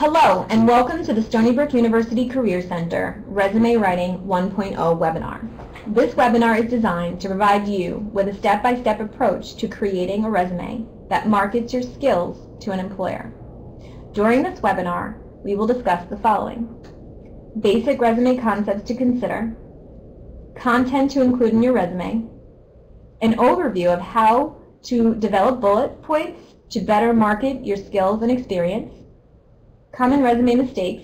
Hello, and welcome to the Stony Brook University Career Center Resume Writing 1.0 webinar. This webinar is designed to provide you with a step-by-step approach to creating a resume that markets your skills to an employer. During this webinar, we will discuss the following: basic resume concepts to consider, content to include in your resume, an overview of how to develop bullet points to better market your skills and experience, common resume mistakes,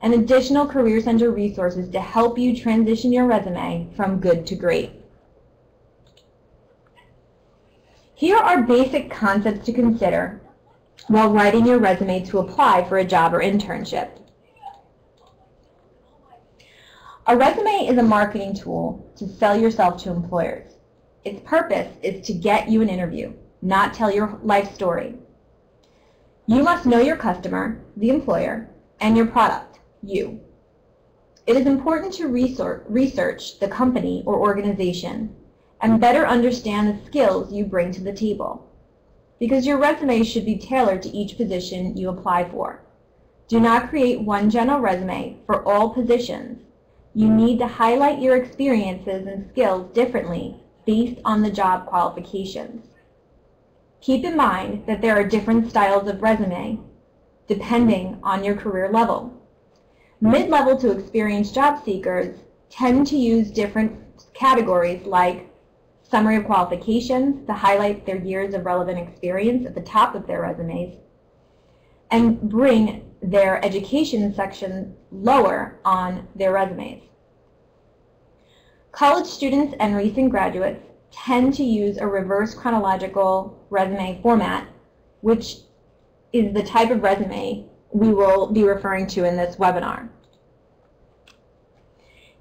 and additional Career Center resources to help you transition your resume from good to great. Here are basic concepts to consider while writing your resume to apply for a job or internship. A resume is a marketing tool to sell yourself to employers. Its purpose is to get you an interview, not tell your life story. You must know your customer, the employer, and your product, you. It is important to research the company or organization and better understand the skills you bring to the table, because your resume should be tailored to each position you apply for. Do not create one general resume for all positions. You need to highlight your experiences and skills differently based on the job qualifications. Keep in mind that there are different styles of resume depending on your career level. Mid-level to experienced job seekers tend to use different categories like summary of qualifications to highlight their years of relevant experience at the top of their resumes and bring their education section lower on their resumes. College students and recent graduates tend to use a reverse chronological resume format, which is the type of resume we will be referring to in this webinar.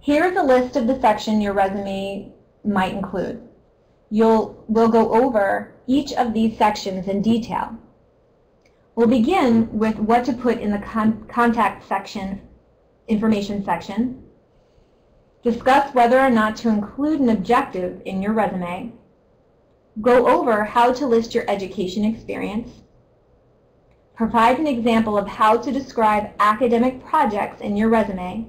Here is a list of the section your resume might include. We'll go over each of these sections in detail. We'll begin with what to put in the contact section, information section, discuss whether or not to include an objective in your resume, go over how to list your education experience, provide an example of how to describe academic projects in your resume,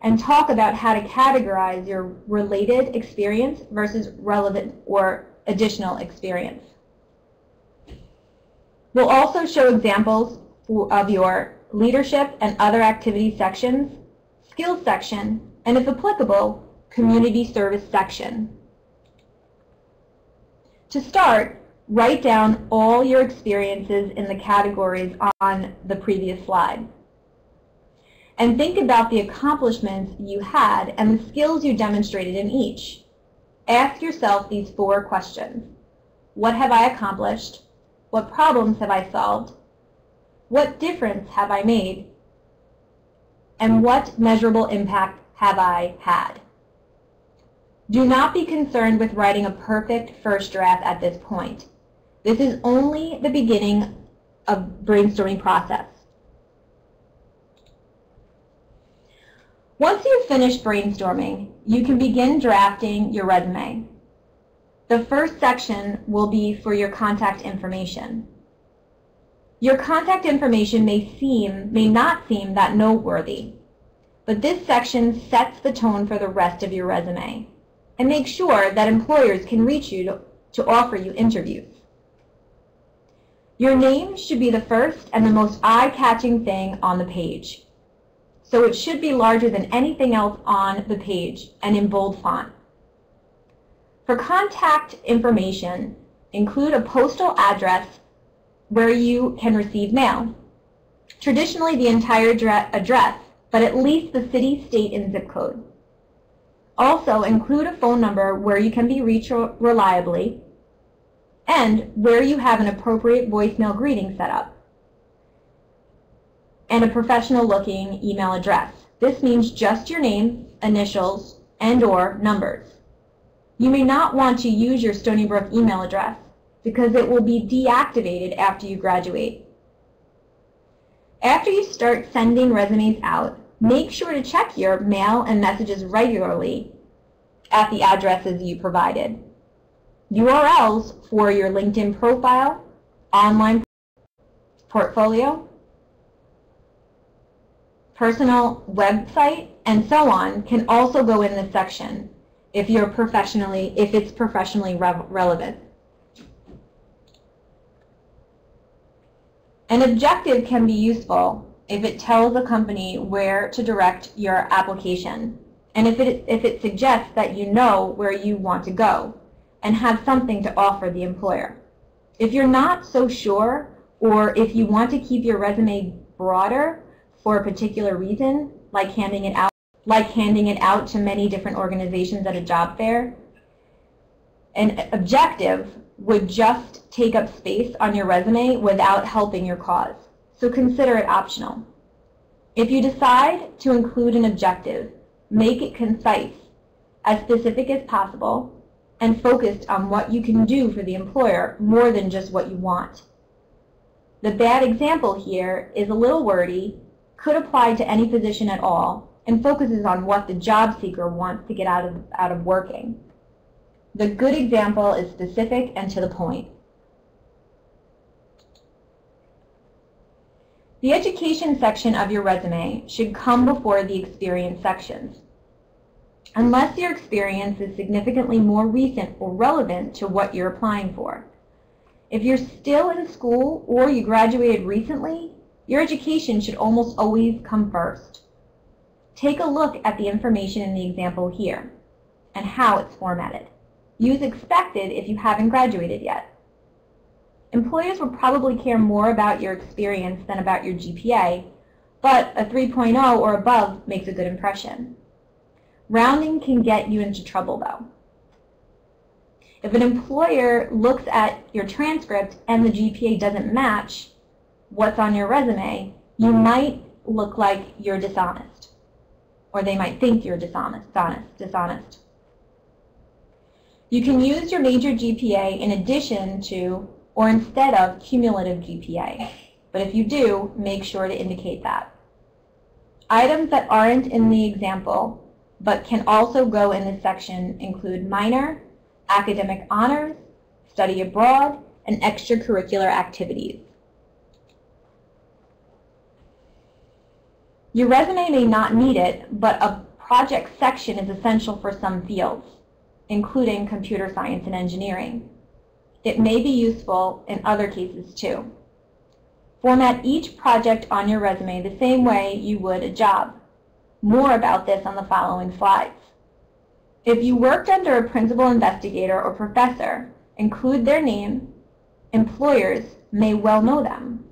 and talk about how to categorize your related experience versus relevant or additional experience. We'll also show examples of your leadership and other activity sections, skills section, and if applicable, community service section. To start, write down all your experiences in the categories on the previous slide. And think about the accomplishments you had and the skills you demonstrated in each. Ask yourself these 4 questions. What have I accomplished? What problems have I solved? What difference have I made? And what measurable impact have I had? Do not be concerned with writing a perfect first draft at this point. This is only the beginning of brainstorming process. Once you've finished brainstorming, you can begin drafting your resume. The first section will be for your contact information. Your contact information may not seem that noteworthy, but this section sets the tone for the rest of your resume and makes sure that employers can reach you to offer you interviews. Your name should be the first and the most eye-catching thing on the page, so it should be larger than anything else on the page and in bold font. For contact information, include a postal address where you can receive mail. Traditionally, the entire address, but at least the city, state, and zip code. Also, include a phone number where you can be reached reliably and where you have an appropriate voicemail greeting set up, and a professional-looking email address. This means just your name, initials, and/or numbers. You may not want to use your Stony Brook email address because it will be deactivated after you graduate. After you start sending resumes out, make sure to check your mail and messages regularly at the addresses you provided. URLs for your LinkedIn profile, online portfolio, personal website, and so on can also go in this section if it's professionally relevant. An objective can be useful if it tells a company where to direct your application, and if it suggests that you know where you want to go and have something to offer the employer. If you're not so sure, or if you want to keep your resume broader for a particular reason, like handing it out to many different organizations at a job fair, an objective would just take up space on your resume without helping your cause. So consider it optional. If you decide to include an objective, make it concise, as specific as possible, and focused on what you can do for the employer more than just what you want. The bad example here is a little wordy, could apply to any position at all, and focuses on what the job seeker wants to get out of working. The good example is specific and to the point. The education section of your resume should come before the experience sections, unless your experience is significantly more recent or relevant to what you're applying for. If you're still in school or you graduated recently, your education should almost always come first. Take a look at the information in the example here and how it's formatted. Use expected if you haven't graduated yet. Employers will probably care more about your experience than about your GPA, but a 3.0 or above makes a good impression. Rounding can get you into trouble, though. If an employer looks at your transcript and the GPA doesn't match what's on your resume, you might look like you're dishonest, or they might think you're dishonest. You can use your major GPA in addition to or instead of cumulative GPA, but if you do, make sure to indicate that. Items that aren't in the example but can also go in this section include minor, academic honors, study abroad, and extracurricular activities. Your resume may not need it, but a project section is essential for some fields, including computer science and engineering. It may be useful in other cases too. Format each project on your resume the same way you would a job. More about this on the following slides. If you worked under a principal investigator or professor, include their name. Employers may well know them.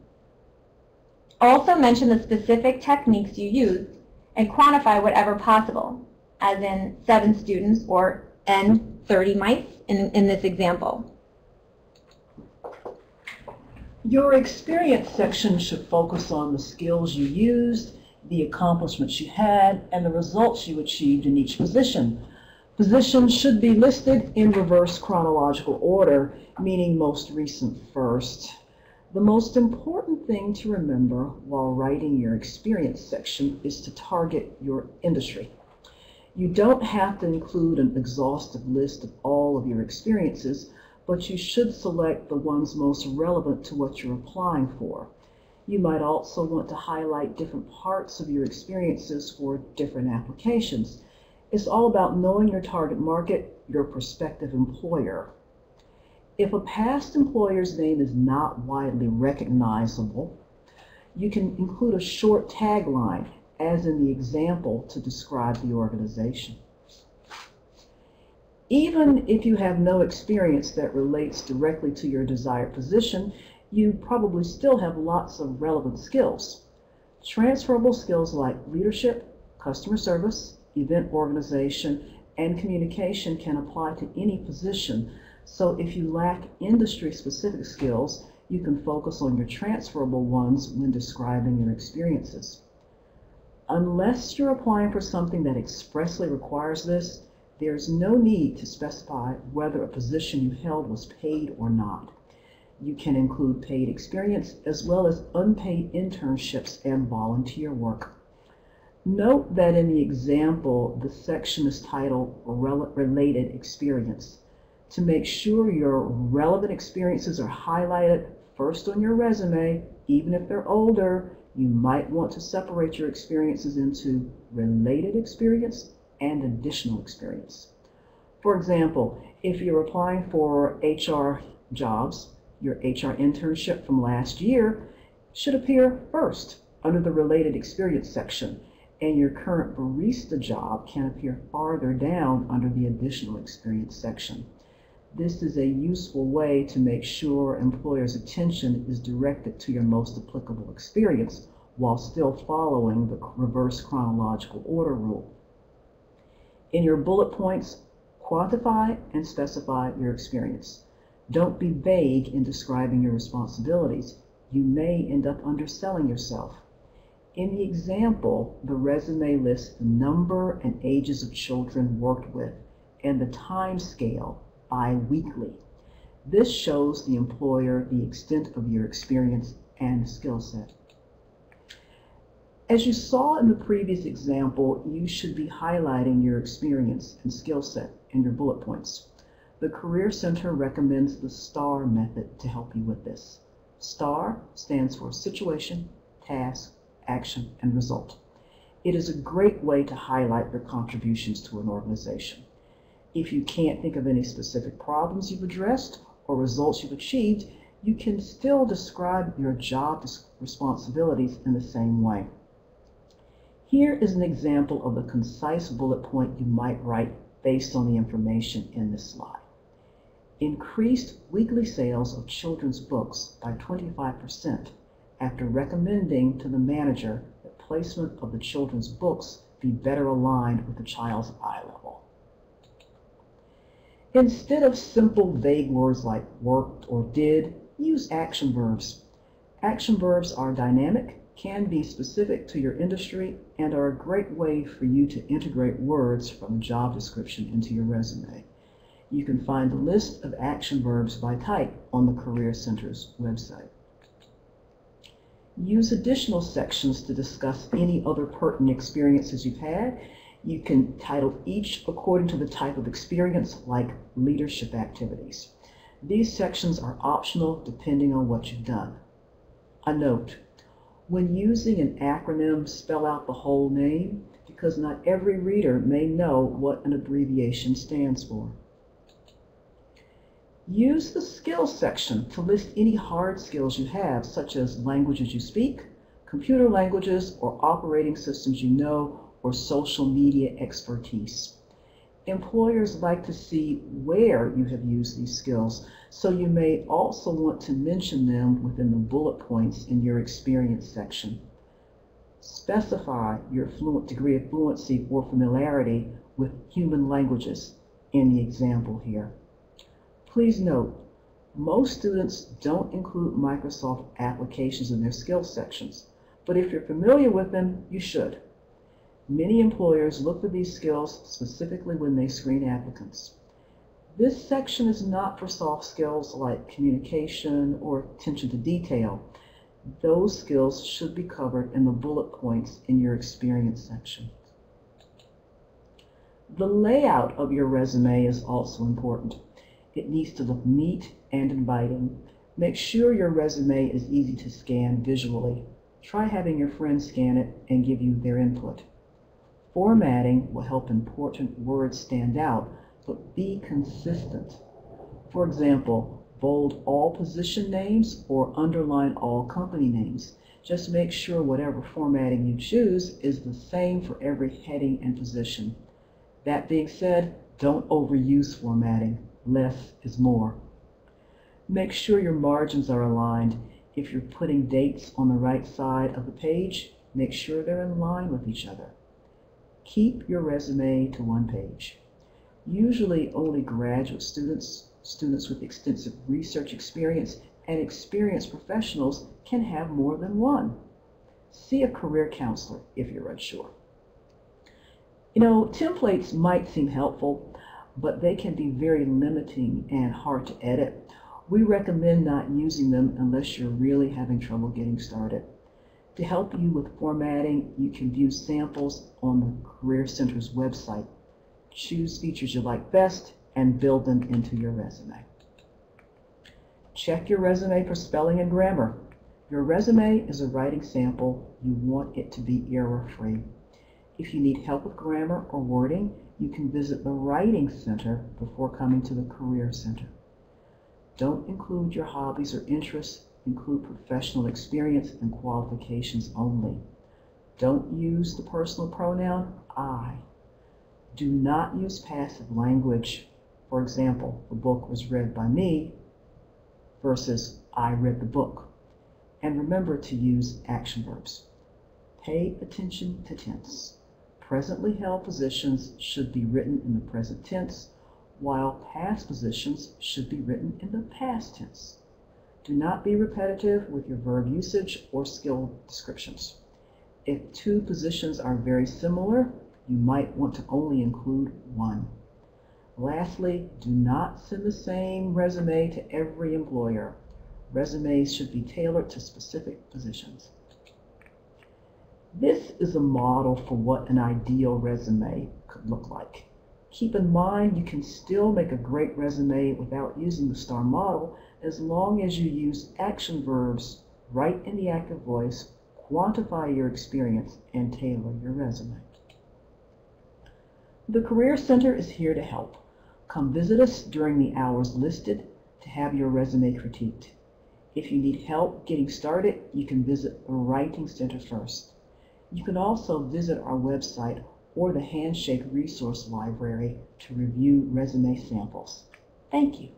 Also mention the specific techniques you used and quantify whatever possible, as in 7 students or N 30 mice in this example. Your experience section should focus on the skills you used, the accomplishments you had, and the results you achieved in each position. Positions should be listed in reverse chronological order, meaning most recent first. The most important thing to remember while writing your experience section is to target your industry. You don't have to include an exhaustive list of all of your experiences, but you should select the ones most relevant to what you're applying for. You might also want to highlight different parts of your experiences for different applications. It's all about knowing your target market, your prospective employer. If a past employer's name is not widely recognizable, you can include a short tagline, as in the example, to describe the organization. Even if you have no experience that relates directly to your desired position, you probably still have lots of relevant skills. Transferable skills like leadership, customer service, event organization, and communication can apply to any position. So if you lack industry-specific skills, you can focus on your transferable ones when describing your experiences. Unless you're applying for something that expressly requires this, there's no need to specify whether a position you held was paid or not. You can include paid experience as well as unpaid internships and volunteer work. Note that in the example, the section is titled Related Experience. To make sure your relevant experiences are highlighted first on your resume, even if they're older, you might want to separate your experiences into related experience and additional experience. For example, if you're applying for HR jobs, your HR internship from last year should appear first under the related experience section, and your current barista job can appear farther down under the additional experience section. This is a useful way to make sure employers' attention is directed to your most applicable experience while still following the reverse chronological order rule. In your bullet points, quantify and specify your experience. Don't be vague in describing your responsibilities. You may end up underselling yourself. In the example, the resume lists the number and ages of children worked with and the time scale bi-weekly. This shows the employer the extent of your experience and skill set. As you saw in the previous example, you should be highlighting your experience and skill set in your bullet points. The Career Center recommends the STAR method to help you with this. STAR stands for Situation, Task, Action, and Result. It is a great way to highlight your contributions to an organization. If you can't think of any specific problems you've addressed or results you've achieved, you can still describe your job responsibilities in the same way. Here is an example of a concise bullet point you might write based on the information in this slide. Increased weekly sales of children's books by 25% after recommending to the manager that placement of the children's books be better aligned with the child's eye level. Instead of simple vague words like worked or did, use action verbs. Action verbs are dynamic, can be specific to your industry, and are a great way for you to integrate words from a job description into your resume. You can find a list of action verbs by type on the Career Center's website. Use additional sections to discuss any other pertinent experiences you've had. You can title each according to the type of experience, like leadership activities. These sections are optional depending on what you've done. A note: when using an acronym, spell out the whole name, because not every reader may know what an abbreviation stands for. Use the skills section to list any hard skills you have, such as languages you speak, computer languages or operating systems you know, or social media expertise. Employers like to see where you have used these skills, so you may also want to mention them within the bullet points in your experience section. Specify your degree of fluency or familiarity with human languages in the example here. Please note, most students don't include Microsoft applications in their skills sections, but if you're familiar with them, you should. Many employers look for these skills specifically when they screen applicants. This section is not for soft skills like communication or attention to detail. Those skills should be covered in the bullet points in your experience section. The layout of your resume is also important. It needs to look neat and inviting. Make sure your resume is easy to scan visually. Try having your friends scan it and give you their input. Formatting will help important words stand out, but be consistent. For example, bold all position names or underline all company names. Just make sure whatever formatting you choose is the same for every heading and position. That being said, don't overuse formatting. Less is more. Make sure your margins are aligned. If you're putting dates on the right side of the page, make sure they're in line with each other. Keep your resume to one page. Usually only graduate students, students with extensive research experience, and experienced professionals can have more than one. See a career counselor if you're unsure. You know, templates might seem helpful, but they can be very limiting and hard to edit. We recommend not using them unless you're really having trouble getting started. To help you with formatting, you can view samples on the Career Center's website. Choose features you like best and build them into your resume. Check your resume for spelling and grammar. Your resume is a writing sample. You want it to be error-free. If you need help with grammar or wording, you can visit the Writing Center before coming to the Career Center. Don't include your hobbies or interests. Include professional experience and qualifications only. Don't use the personal pronoun I. Do not use passive language. For example, the book was read by me versus I read the book. And remember to use action verbs. Pay attention to tense. Presently held positions should be written in the present tense, while past positions should be written in the past tense. Do not be repetitive with your verb usage or skill descriptions. If two positions are very similar, you might want to only include one. Lastly, do not send the same resume to every employer. Resumes should be tailored to specific positions. This is a model for what an ideal resume could look like. Keep in mind you can still make a great resume without using the STAR model as long as you use action verbs, write in the active voice, quantify your experience, and tailor your resume. The Career Center is here to help. Come visit us during the hours listed to have your resume critiqued. If you need help getting started, you can visit the Writing Center first. You can also visit our website or the Handshake Resource Library to review resume samples. Thank you.